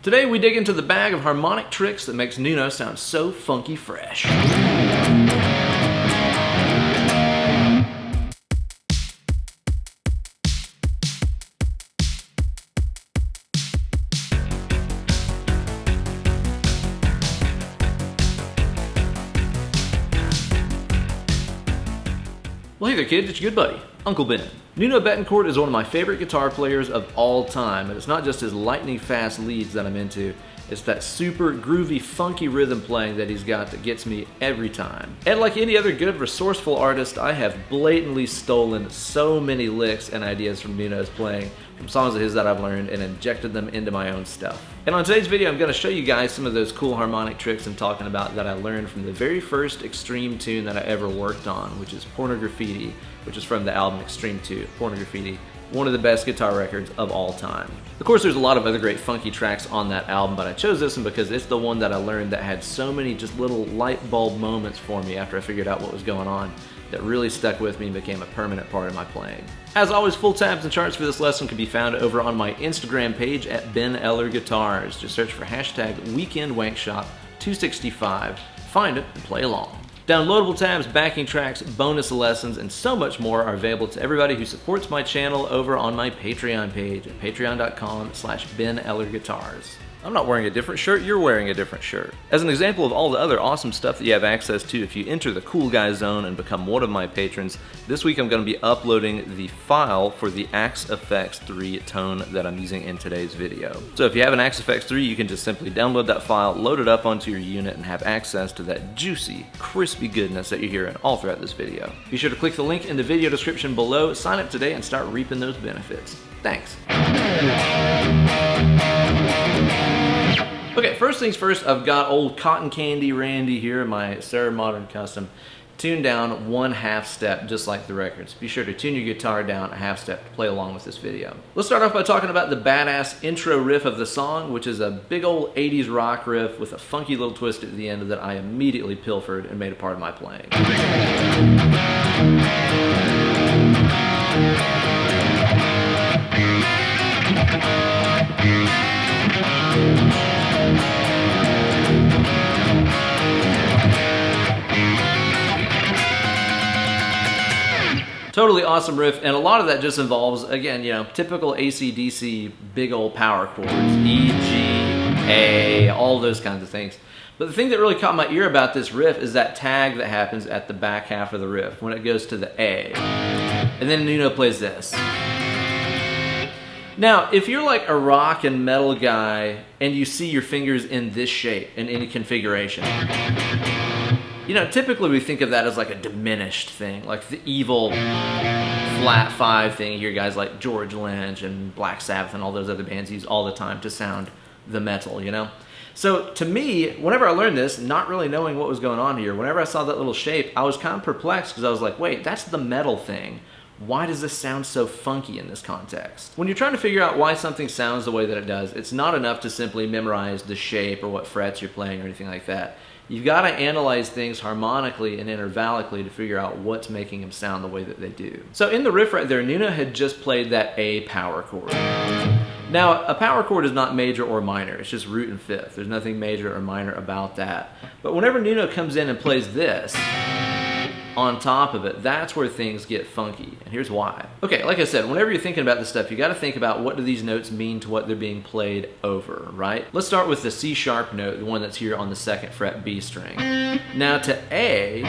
Today we dig into the bag of harmonic tricks that makes Nuno sound so funky fresh. Well, hey there kids, it's your good buddy, Uncle Ben. Nuno Bettencourt is one of my favorite guitar players of all time, and it's not just his lightning fast leads that I'm into, it's that super groovy, funky rhythm playing that he's got that gets me every time. And like any other good, resourceful artist, I have blatantly stolen so many licks and ideas from Nuno's playing, from songs of his that I've learned, and injected them into my own stuff. And on today's video, I'm going to show you guys some of those cool harmonic tricks I'm talking about that I learned from the very first Extreme tune that I ever worked on, which is Pornograffitti, which is from the album Extreme 2, Pornograffitti, one of the best guitar records of all time. Of course, there's a lot of other great funky tracks on that album, but I chose this one because it's the one that I learned that had so many just little light bulb moments for me after I figured out what was going on that really stuck with me and became a permanent part of my playing. As always, full tabs and charts for this lesson can be found over on my Instagram page at Ben Eller Guitars. Just search for hashtag Weekend Wankshop 265, find it and play along. Downloadable tabs, backing tracks, bonus lessons, and so much more are available to everybody who supports my channel over on my Patreon page at patreon.com/BenEllerGuitars. I'm not wearing a different shirt, you're wearing a different shirt. As an example of all the other awesome stuff that you have access to if you enter the Cool Guy Zone and become one of my patrons, this week I'm going to be uploading the file for the Axe FX 3 tone that I'm using in today's video. So if you have an Axe FX 3, you can just simply download that file, load it up onto your unit, and have access to that juicy, crispy goodness that you're hearing all throughout this video. Be sure to click the link in the video description below, sign up today, and start reaping those benefits. Thanks. Okay, first things first, I've got old Cotton Candy Randy here in my Sarah Modern Custom, tuned down 1/2 step, just like the records. Be sure to tune your guitar down a 1/2 step to play along with this video. Let's start off by talking about the badass intro riff of the song, which is a big old 80s rock riff with a funky little twist at the end that I immediately pilfered and made a part of my playing. Totally awesome riff, and a lot of that just involves, again, you know, typical AC/DC big old power chords, E, G, A, all those kinds of things. But the thing that really caught my ear about this riff is that tag that happens at the back half of the riff when it goes to the A. And then Nuno plays this. Now, if you're like a rock and metal guy and you see your fingers in this shape, in any configuration, you know, typically we think of that as like a diminished thing, like the evil flat 5 thing you hear guys like George Lynch and Black Sabbath and all those other bands use all the time to sound the metal, you know? So to me, whenever I learned this, not really knowing what was going on here, whenever I saw that little shape, I was kind of perplexed because I was like, wait, that's the metal thing. Why does this sound so funky in this context? When you're trying to figure out why something sounds the way that it does, it's not enough to simply memorize the shape or what frets you're playing or anything like that. You've got to analyze things harmonically and intervallically to figure out what's making them sound the way that they do. So in the riff right there, Nuno had just played that A power chord. Now, a power chord is not major or minor, it's just root and fifth. There's nothing major or minor about that. But whenever Nuno comes in and plays this, on top of it, that's where things get funky, and here's why. Okay, like I said, whenever you're thinking about this stuff, you got to think about what do these notes mean to what they're being played over, right? Let's start with the C sharp note, the one that's here on the 2nd fret B string. Now to A,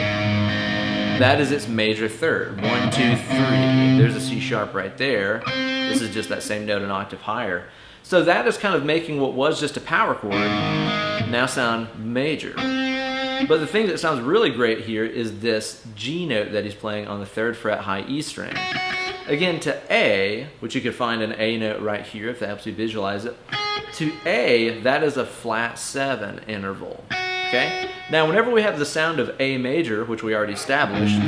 that is its major third. 1, 2, 3. There's a C sharp right there. This is just that same note an octave higher. So that is kind of making what was just a power chord now sound major. But the thing that sounds really great here is this G note that he's playing on the 3rd fret high E string. Again, to A, which you could find an A note right here if that helps you visualize it, to A, that is a flat 7 interval. Okay? Now, whenever we have the sound of A major, which we already established,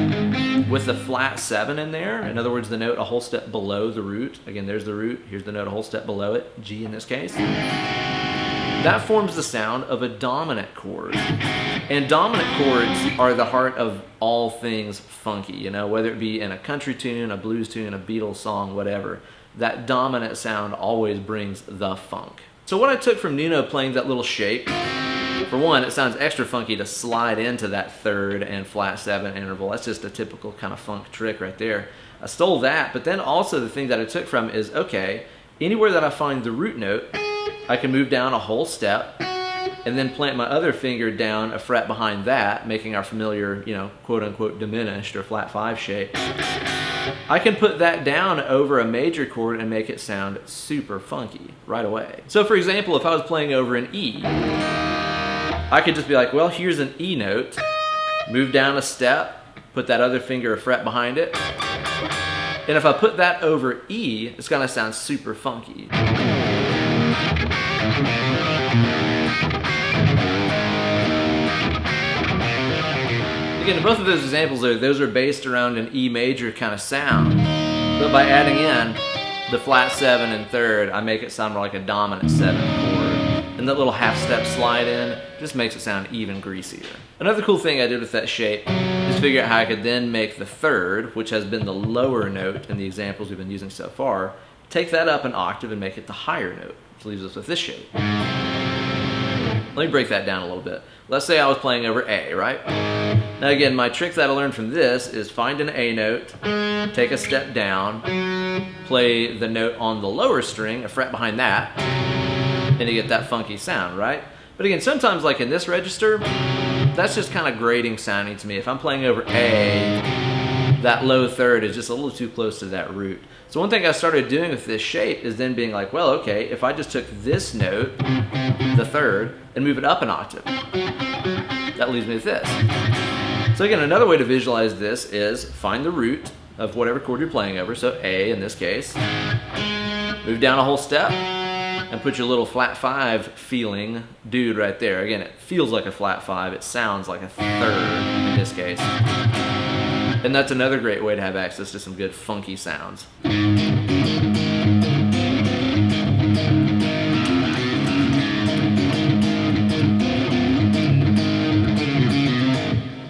with the flat 7 in there, in other words, the note a whole step below the root, again, there's the root, here's the note a whole step below it, G in this case, that forms the sound of a dominant chord. And dominant chords are the heart of all things funky, you know, whether it be in a country tune, a blues tune, a Beatles song, whatever. That dominant sound always brings the funk. So what I took from Nuno playing that little shape, for one, it sounds extra funky to slide into that third and flat 7 interval. That's just a typical kind of funk trick right there. I stole that, but then also the thing that I took from is, okay, anywhere that I find the root note, I can move down a whole step and then plant my other finger down a fret behind that, making our familiar, you know, quote-unquote diminished or flat 5 shape. I can put that down over a major chord and make it sound super funky right away. So for example, if I was playing over an E, I could just be like, well, here's an E note, move down a step, put that other finger a fret behind it, and if I put that over E, it's gonna sound super funky. Again, both of those examples, those are based around an E major kind of sound. But by adding in the flat 7 and third, I make it sound more like a dominant 7 chord. And that little half step slide in just makes it sound even greasier. Another cool thing I did with that shape is figure out how I could then make the third, which has been the lower note in the examples we've been using so far, take that up an octave and make it the higher note, which leaves us with this shape. Let me break that down a little bit. Let's say I was playing over A, right? Now again, my trick that I learned from this is find an A note, take a step down, play the note on the lower string, a fret behind that, and you get that funky sound, right? But again, sometimes like in this register, that's just kind of grating sounding to me. If I'm playing over A, that low third is just a little too close to that root. So one thing I started doing with this shape is then being like, well, okay, if I just took this note, the third, and move it up an octave, that leaves me with this. So again, another way to visualize this is find the root of whatever chord you're playing over, so A in this case, move down a whole step, and put your little flat 5 feeling dude right there. Again, it feels like a flat 5, it sounds like a third in this case. And that's another great way to have access to some good funky sounds.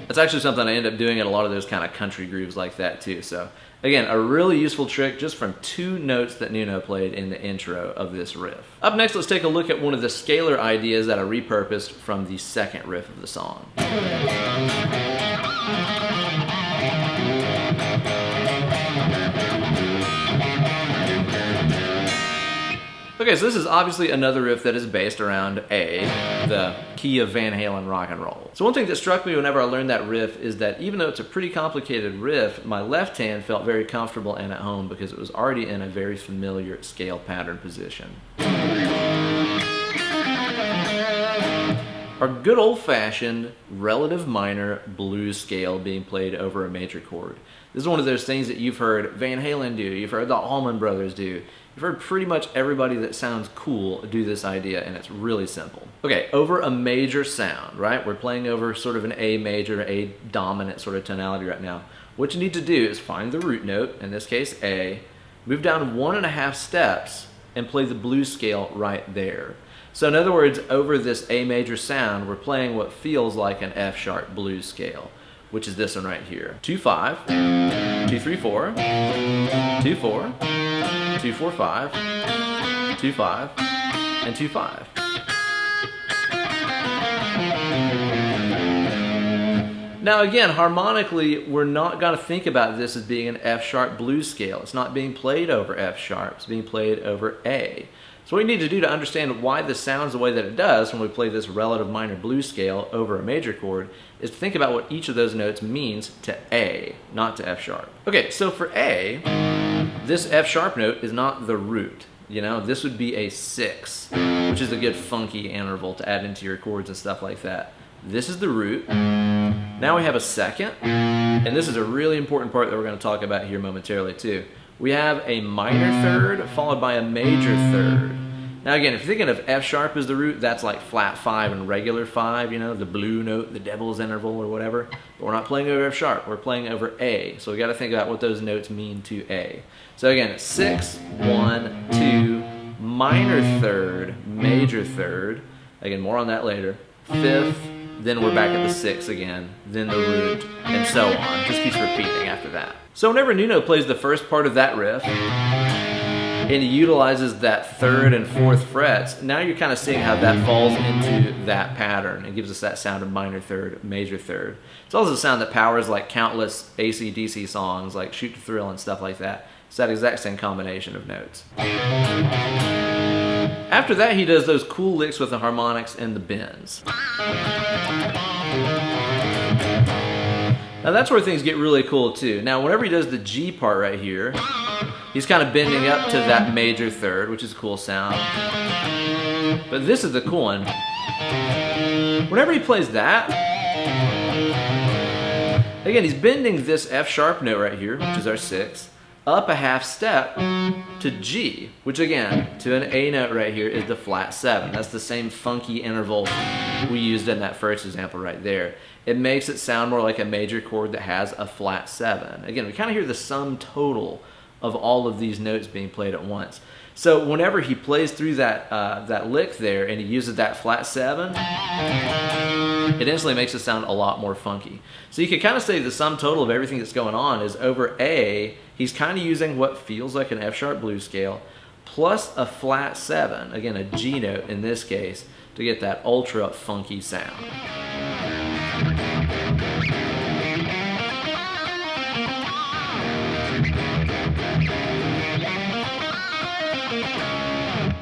That's actually something I end up doing in a lot of those kind of country grooves like that too. So again, a really useful trick just from 2 notes that Nuno played in the intro of this riff. Up next, let's take a look at one of the scalar ideas that I repurposed from the second riff of the song. Okay, so this is obviously another riff that is based around A, the key of Van Halen rock and roll. So one thing that struck me whenever I learned that riff is that even though it's a pretty complicated riff, my left hand felt very comfortable and at home because it was already in a very familiar scale pattern position. Our good old-fashioned relative minor blues scale being played over a major chord. This is one of those things that you've heard Van Halen do, you've heard the Allman Brothers do, you've heard pretty much everybody that sounds cool do this idea, and it's really simple. Okay, over a major sound, right? We're playing over sort of an A major, A dominant sort of tonality right now. What you need to do is find the root note, in this case A, move down 1.5 steps, and play the blues scale right there. So in other words, over this A major sound, we're playing what feels like an F sharp blues scale, which is this one right here. 2-5, 2-3-4, 2-4, 2-4-5, 2-5, and 2-5. Now again, harmonically, we're not going to think about this as being an F sharp blues scale. It's not being played over F sharp, it's being played over A. So what we need to do to understand why this sounds the way that it does when we play this relative minor blues scale over a major chord is to think about what each of those notes means to A, not to F sharp. Okay, so for A, this F sharp note is not the root. You know, this would be a 6, which is a good funky interval to add into your chords and stuff like that. This is the root. Now we have a second, and this is a really important part that we're going to talk about here momentarily too. We have a minor third followed by a major third. Now again, if you're thinking of F sharp as the root, that's like flat 5 and regular 5, you know, the blue note, the devil's interval or whatever. But we're not playing over F sharp, we're playing over A. So we got to think about what those notes mean to A. So again, it's 6, 1, 2, minor third, major third. Again, more on that later. 5th, then we're back at the 6 again, then the root, and so on. Just keeps repeating after that. So whenever Nuno plays the first part of that riff, and he utilizes that 3rd and 4th frets. Now you're kind of seeing how that falls into that pattern. It gives us that sound of minor 3rd, major 3rd. It's also a sound that powers like countless AC/DC songs like Shoot to Thrill and stuff like that. It's that exact same combination of notes. After that, he does those cool licks with the harmonics and the bends. Now that's where things get really cool too. Now whenever he does the G part right here, he's kind of bending up to that major 3rd, which is a cool sound. But this is the cool one. Whenever he plays that, again, he's bending this F sharp note right here, which is our 6th, up a half step to G, which again, to an A note right here is the flat 7. That's the same funky interval we used in that first example right there. It makes it sound more like a major chord that has a flat 7. Again, we kind of hear the sum total of all of these notes being played at once. So whenever he plays through that that lick there and he uses that flat 7, it instantly makes it sound a lot more funky. So you can kind of say the sum total of everything that's going on is over A, he's kind of using what feels like an F sharp blues scale plus a flat 7, again a G note in this case, to get that ultra funky sound.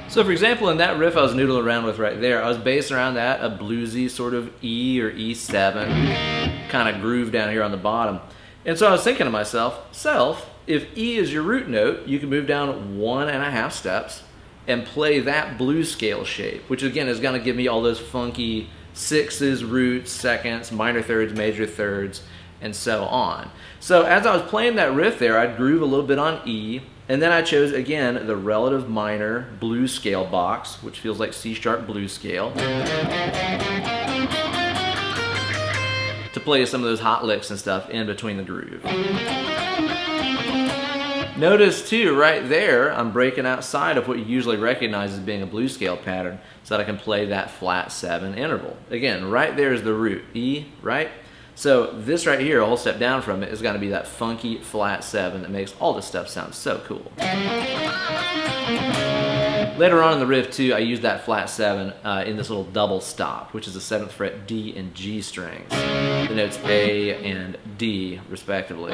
So for example, in that riff I was noodling around with right there, I was basing around that a bluesy sort of E or E7 kind of groove down here on the bottom. And so I was thinking to myself, if E is your root note, you can move down 1.5 steps and play that blues scale shape, which again is going to give me all those funky 6s, roots, seconds, minor 3rds, major 3rds, and so on. So as I was playing that riff there, I'd groove a little bit on E, and then I chose, again, the relative minor blues scale box, which feels like C-sharp blues scale, to play some of those hot licks and stuff in between the groove. Notice too, right there, I'm breaking outside of what you usually recognize as being a blues scale pattern so that I can play that flat 7 interval. Again, right there is the root, E, right? So this right here, a whole step down from it, is going to be that funky flat 7 that makes all this stuff sound so cool. Later on in the riff too, I used that flat 7 in this little double stop, which is the 7th fret D and G strings, the notes A and D respectively.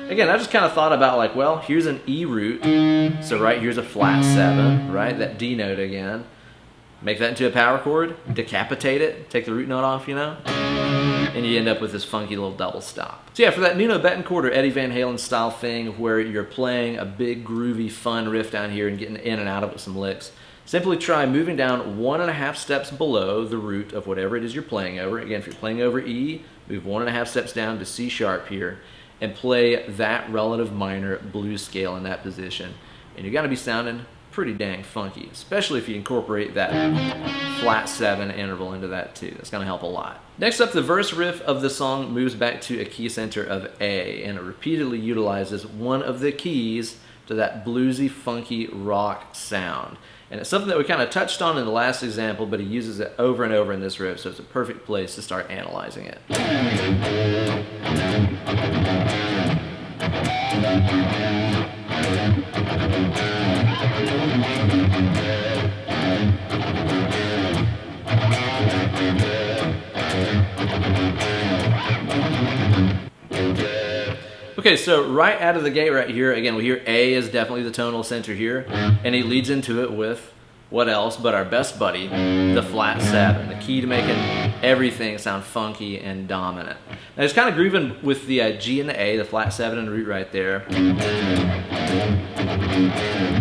Again, I just kind of thought about like, well, here's an E root, so right here's a flat 7, right, that D note again. Make that into a power chord, decapitate it, take the root note off, you know, and you end up with this funky little double stop. So yeah, for that Nuno Bettencourt or Eddie Van Halen style thing where you're playing a big groovy fun riff down here and getting in and out of it with some licks, simply try moving down 1.5 steps below the root of whatever it is you're playing over. Again, if you're playing over E, move 1.5 steps down to C sharp here and play that relative minor blues scale in that position. And you're gonna be sounding pretty dang funky, especially if you incorporate that flat 7 interval into that too. That's gonna help a lot. Next up, the verse riff of the song moves back to a key center of A, and it repeatedly utilizes one of the keys to that bluesy, funky rock sound. And it's something that we kind of touched on in the last example, but he uses it over and over in this riff, so it's a perfect place to start analyzing it. Okay, so right out of the gate right here, again, we hear A is definitely the tonal center here, and he leads into it with what else but our best buddy, the flat 7, the key to making everything sound funky and dominant. Now he's kind of grooving with the G and the A, the flat 7 and root right there, and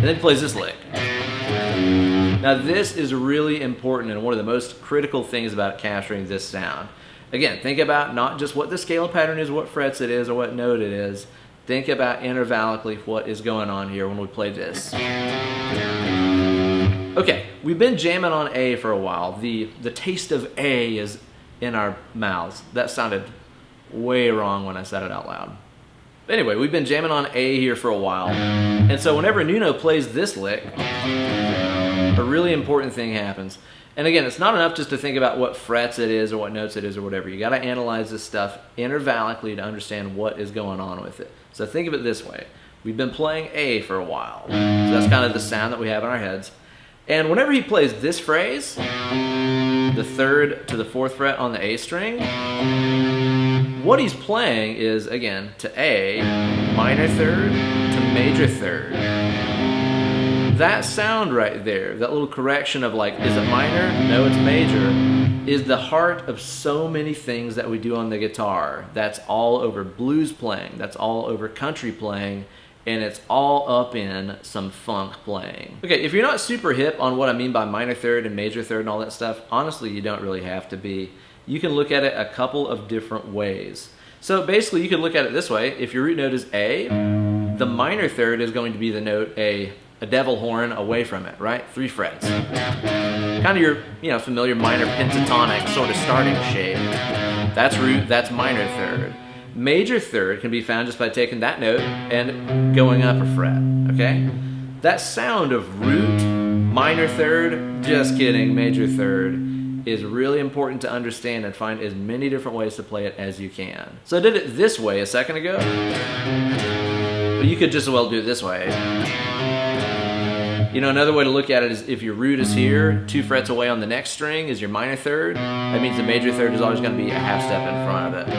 then plays this lick. Now this is really important and one of the most critical things about capturing this sound. Again, think about not just what the scale pattern is, what frets it is, or what note it is. Think about intervallically what is going on here when we play this. Okay, we've been jamming on A for a while. The taste of A is in our mouths. That sounded way wrong when I said it out loud. Anyway, we've been jamming on A here for a while. And so whenever Nuno plays this lick, a really important thing happens. And again, it's not enough just to think about what frets it is or what notes it is or whatever. You got to analyze this stuff intervallically to understand what is going on with it. So think of it this way. We've been playing A for a while. So that's kind of the sound that we have in our heads. And whenever he plays this phrase, the 3rd to the 4th fret on the A string, what he's playing is, again, to A, minor 3rd to major 3rd. That sound right there, that little correction of like, is it minor? No, it's major, is the heart of so many things that we do on the guitar. That's all over blues playing, that's all over country playing, and it's all up in some funk playing. Okay, if you're not super hip on what I mean by minor 3rd and major 3rd and all that stuff, honestly, you don't really have to be. You can look at it a couple of different ways. So basically, you can look at it this way. If your root note is A, the minor 3rd is going to be the note A, a devil horn away from it, right? 3 frets. Kind of your, familiar minor pentatonic sort of starting shape. That's root, that's minor 3rd. Major 3rd can be found just by taking that note and going up a fret, okay? That sound of root, minor 3rd, just kidding, major 3rd, is really important to understand and find as many different ways to play it as you can. So I did it this way a second ago, but you could just as well do it this way. Another way to look at it is if your root is here, 2 frets away on the next string is your minor 3rd. That means the major 3rd is always going to be a half step in front of it.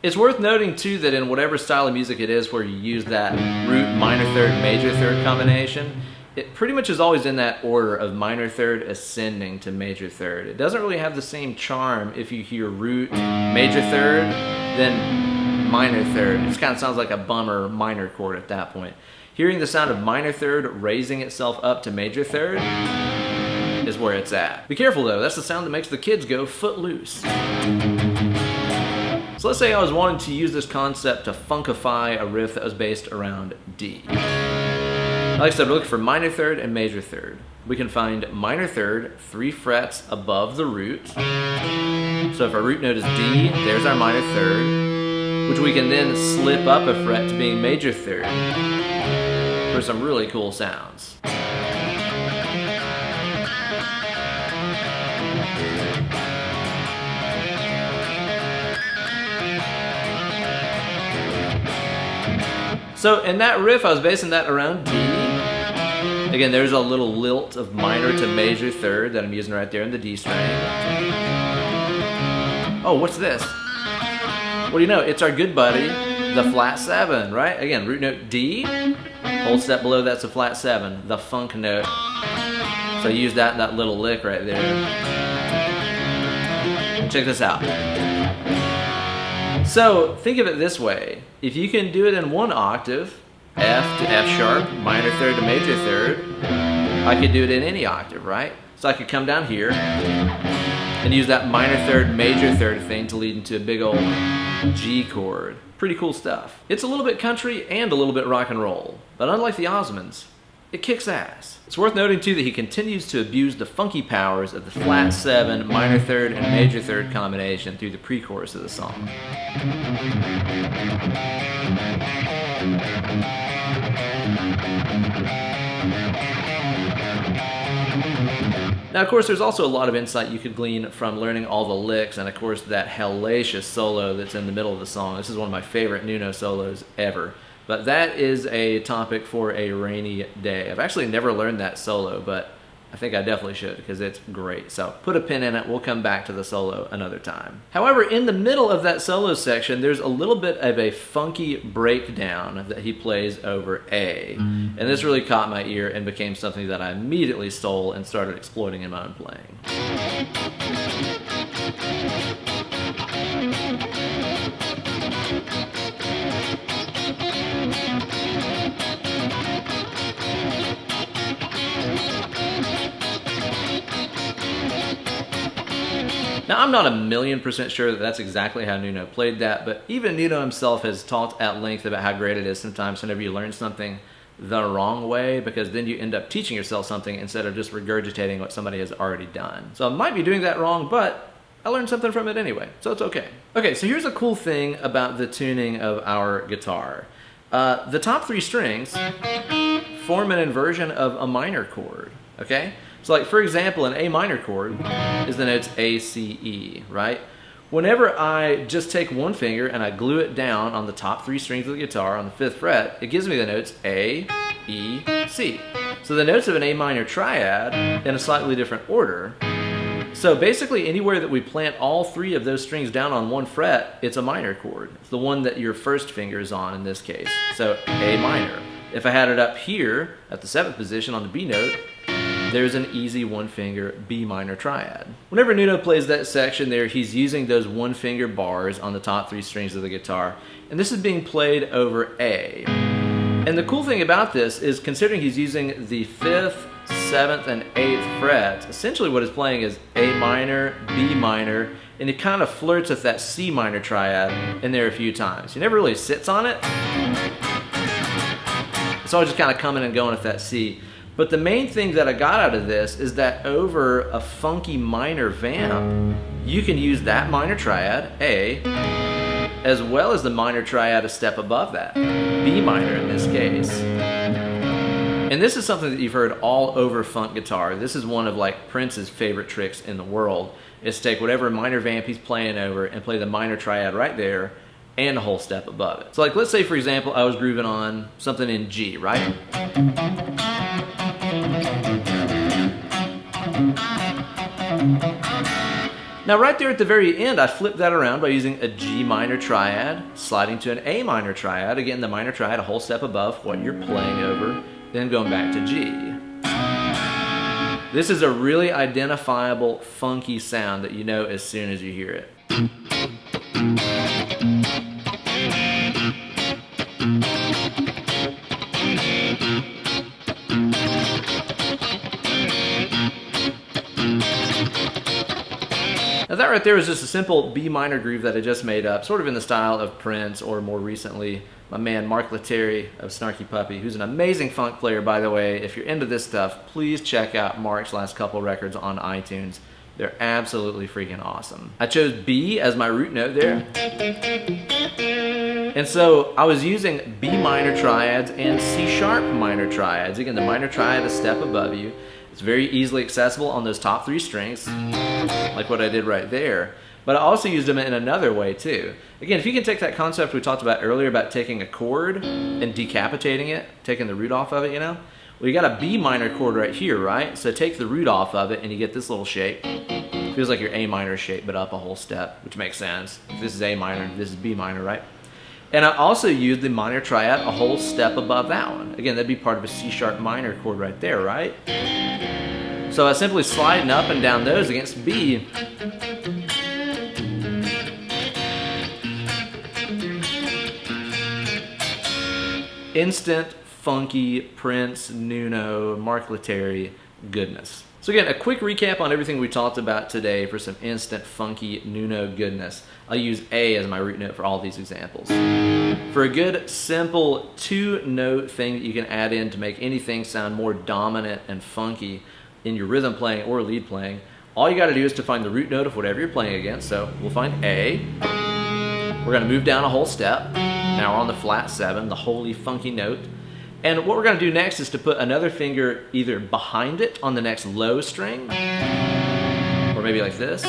It's worth noting too that in whatever style of music it is where you use that root, minor 3rd, major 3rd combination, it pretty much is always in that order of minor 3rd ascending to major 3rd. It doesn't really have the same charm if you hear root, major 3rd, then minor 3rd. It just kind of sounds like a bummer minor chord at that point. Hearing the sound of minor 3rd raising itself up to major 3rd is where it's at. Be careful though, that's the sound that makes the kids go footloose. So let's say I was wanting to use this concept to funkify a riff that was based around D. Like I said, we're looking for minor 3rd and major 3rd. We can find minor 3rd 3 frets above the root. So if our root note is D, there's our minor 3rd, which we can then slip up a fret to being major 3rd for some really cool sounds. So in that riff, I was basing that around D. Again, there's a little lilt of minor to major 3rd that I'm using right there in the D string. Oh, what's this? What do you know? It's our good buddy, the flat 7, right? Again, root note D, whole step below that's a flat 7, the funk note. So I use that little lick right there. Check this out. So think of it this way. If you can do it in one octave, F to F sharp, minor 3rd to major 3rd, I could do it in any octave, right? So I could come down here and use that minor 3rd, major 3rd thing to lead into a big old G chord. Pretty cool stuff. It's a little bit country and a little bit rock and roll, but unlike the Osmonds, it kicks ass. It's worth noting too that he continues to abuse the funky powers of the flat 7, minor 3rd, and major 3rd combination through the pre-chorus of the song. Now, of course, there's also a lot of insight you could glean from learning all the licks and, of course, that hellacious solo that's in the middle of the song. This is one of my favorite Nuno solos ever. But that is a topic for a rainy day. I've actually never learned that solo, but I think I definitely should because it's great. So put a pin in it. We'll come back to the solo another time. However, in the middle of that solo section, there's a little bit of a funky breakdown that he plays over A. And this really caught my ear and became something that I immediately stole and started exploiting in my own playing. Now, I'm not 1,000,000% sure that that's exactly how Nuno played that, but even Nuno himself has talked at length about how great it is sometimes whenever you learn something the wrong way, because then you end up teaching yourself something instead of just regurgitating what somebody has already done. So I might be doing that wrong, but I learned something from it anyway, so it's okay. Okay, so here's a cool thing about the tuning of our guitar. The top 3 strings form an inversion of a minor chord, okay? So like, for example, an A minor chord is the notes A, C, E, right? whenever I just take one finger and I glue it down on the top 3 strings of the guitar on the 5th fret, it gives me the notes A, E, C. So the notes of an A minor triad in a slightly different order. So basically anywhere that we plant all 3 of those strings down on one fret, it's a minor chord. It's the one that your first finger is on in this case. So A minor. If I had it up here at the 7th position on the B note, there's an easy 1-finger B minor triad. Whenever Nuno plays that section there, he's using those 1-finger bars on the top 3 strings of the guitar, and this is being played over A. And the cool thing about this is, considering he's using the 5th, 7th, and 8th frets, essentially what he's playing is A minor, B minor, and it kind of flirts with that C minor triad in there a few times. He never really sits on it. It's always just kind of coming and going with that C. But the main thing that I got out of this is that over a funky minor vamp, you can use that minor triad, A, as well as the minor triad a step above that, B minor in this case. And this is something that you've heard all over funk guitar. This is one of like Prince's favorite tricks in the world, is to take whatever minor vamp he's playing over and play the minor triad right there and a whole step above it. So like, let's say for example I was grooving on something in G, right? Now right there at the very end, I flipped that around by using a G minor triad, sliding to an A minor triad, again the minor triad a whole step above what you're playing over, then going back to G. This is a really identifiable funky sound that you know as soon as you hear it. Now that right there was just a simple B minor groove that I just made up, sort of in the style of Prince, or more recently, my man Mark Lettieri of Snarky Puppy, who's an amazing funk player, by the way. If you're into this stuff, please check out Mark's last couple records on iTunes. They're absolutely freaking awesome. I chose B as my root note there. And so I was using B minor triads and C sharp minor triads. Again, the minor triad a step above you. It's very easily accessible on those top 3 strings, like what I did right there. But I also used them in another way too. Again, if you can take that concept we talked about earlier about taking a chord and decapitating it, taking the root off of it, you know? Well, you got a B minor chord right here, right? So take the root off of it and you get this little shape. It feels like your A minor shape, but up a whole step, which makes sense. If this is A minor, this is B minor, right? And I also used the minor triad a whole step above that one. Again, that'd be part of a C sharp minor chord right there, right? So I simply sliding up and down those against B. Instant, funky, Prince, Nuno, Mark Lettieri goodness. So again, a quick recap on everything we talked about today for some instant, funky Nuno goodness. I'll use A as my root note for all these examples. For a good, simple 2-note thing that you can add in to make anything sound more dominant and funky in your rhythm playing or lead playing, all you got to do is to find the root note of whatever you're playing against. So we'll find A. We're going to move down a whole step. Now we're on the flat 7, the holy funky note. And what we're going to do next is to put another finger either behind it on the next low string, or maybe like this,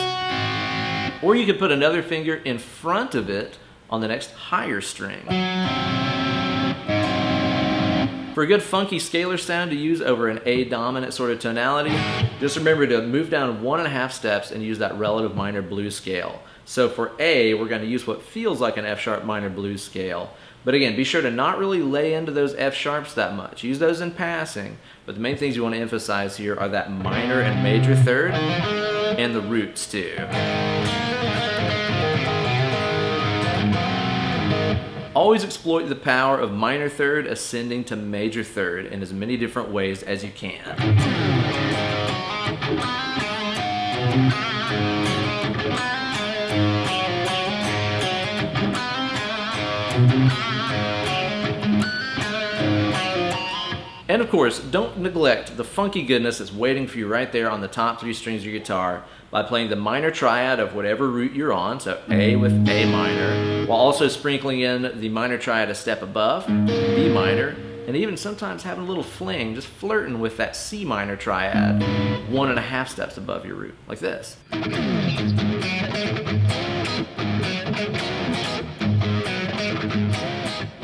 or you could put another finger in front of it on the next higher string. For a good funky scalar sound to use over an A dominant sort of tonality, just remember to move down 1.5 steps and use that relative minor blues scale. So for A, we're going to use what feels like an F sharp minor blues scale. But again, be sure to not really lay into those F sharps that much. Use those in passing, but the main things you want to emphasize here are that minor and major third, and the roots too. Always exploit the power of minor third ascending to major third in as many different ways as you can. And of course, don't neglect the funky goodness that's waiting for you right there on the top 3 strings of your guitar by playing the minor triad of whatever root you're on, so A with A minor, while also sprinkling in the minor triad a step above, B minor, and even sometimes having a little fling, just flirting with that C minor triad 1.5 steps above your root, like this.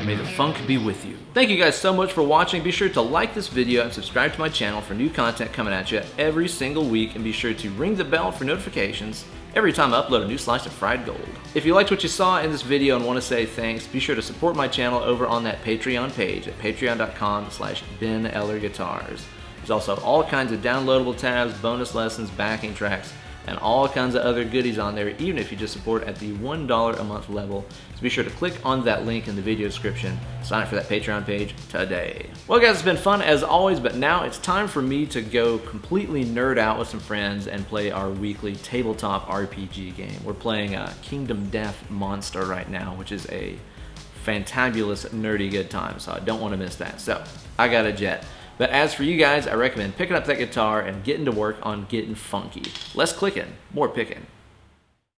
May the funk be with you. Thank you guys so much for watching. Be sure to like this video and subscribe to my channel for new content coming at you every single week, and be sure to ring the bell for notifications every time I upload a new slice of fried gold. If you liked what you saw in this video and want to say thanks, be sure to support my channel over on that Patreon page at patreon.com/BenEllerGuitars. There's also all kinds of downloadable tabs, bonus lessons, backing tracks, and all kinds of other goodies on there, even if you just support at the $1 a month level. So be sure to click on that link in the video description. Sign up for that Patreon page today. Well guys, it's been fun as always, but now it's time for me to go completely nerd out with some friends and play our weekly tabletop RPG game. We're playing Kingdom Death Monster right now, which is a fantabulous, nerdy good time, so I don't want to miss that. So, I got a jet. But as for you guys, I recommend picking up that guitar and getting to work on getting funky. Less clicking, more picking.